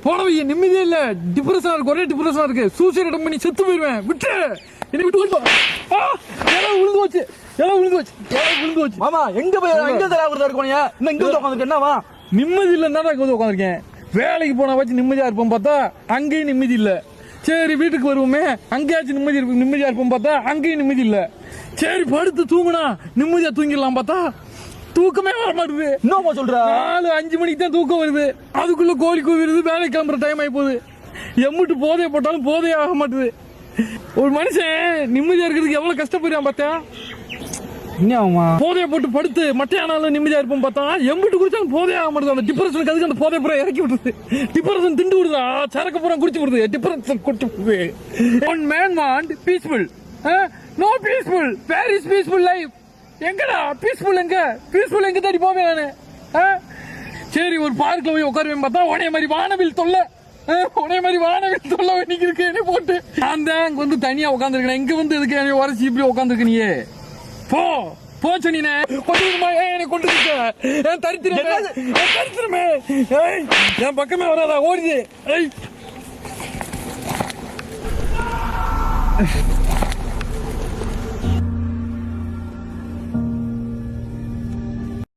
போனவை நிம்மதியே இல்ல, டிப்ரெஷனா இருக்கு, ஒரே டிப்ரெஷனா இருக்கு. சூசைட் அட்டம் பண்ணி செத்து போயிருவேன். விட்டு என்ன விட்டு விழுந்து போச்சு, விழுந்து போச்சு. மாமா எங்க போய் எங்க தராவுறதா இருக்கோனியா? இன்னும் இங்க வந்து உட்கார்ந்துட்டு என்னவா? நிம்மதி இல்லன்னா தான் இங்க வந்து உட்கார்ந்திருக்கேன். வேலைக்கு போனா வச்சு நிம்மதியா இருப்போம் பார்த்தா அங்கேயும் நிம்மதி இல்ல. சரி வீட்டுக்கு வருவோமே, அங்கேயாச்சும் நிம்மதியா இருப்போம் பார்த்தா அங்கேயும் நிம்மதி இல்ல. சரி படுத்து தூங்குனா நிம்மதியா தூங்கிடலாம் பார்த்தா தூக்கமே வர மாட்டுது. என்னமா சொல்ற? 4-5 மணிக்கு தான் தூக்கம் வருது. அதுக்குள்ள கோழி கூவிடுது, வேலைக்கு கிளம்புற டைம் ஆகி போகுது. எம்முட்டு போதையை போட்டாலும் போதையே ஆக மாட்டுது. ஒரு மனுஷன் நிம்மதியா இருக்கிறதுக்கு எவ்வளவு கஷ்டப்படுறான் பார்த்தா. போதையை போட்டு படுத்து மட்டையானாலும் நிம்மதியா இருப்போம் பார்த்தா எம்பிட்டு குடிச்சாலும் போதையே ஆக மாட்டுது. அந்த டிப்ரெஷனுக்கு அதுக்கு அந்த போதையை பூரா இறக்கி விடுறது. டிப்ரெஷன் திண்டு விடுதா, சரக்கு பூரா குடிச்சு விடுது. டிப்ரெஷன் குடிச்சு விடுது. One man want peaceful, no peaceful. Where is peaceful life? எங்கடா பீஸ்ஃபுல்? எங்க தேடி போவேன் நானு? சரி ஒரு பார்க்ல போய் உட்காருவேன் பார்த்தா உனைய மாதிரி வானவில் தொல்லை இன்னைக்கு இருக்கு என்ன போட்டு. நான் தான் அங்க வந்து தனியா உட்காந்துருக்கேன். இங்க வந்து எதுக்கு என்னை உரைச்சி இப்படி உட்காந்துருக்க நீ? போ சொன்னீனே என்னை கொண்டு தரித்திரமே என் பக்கமே வராதா, ஓடிது.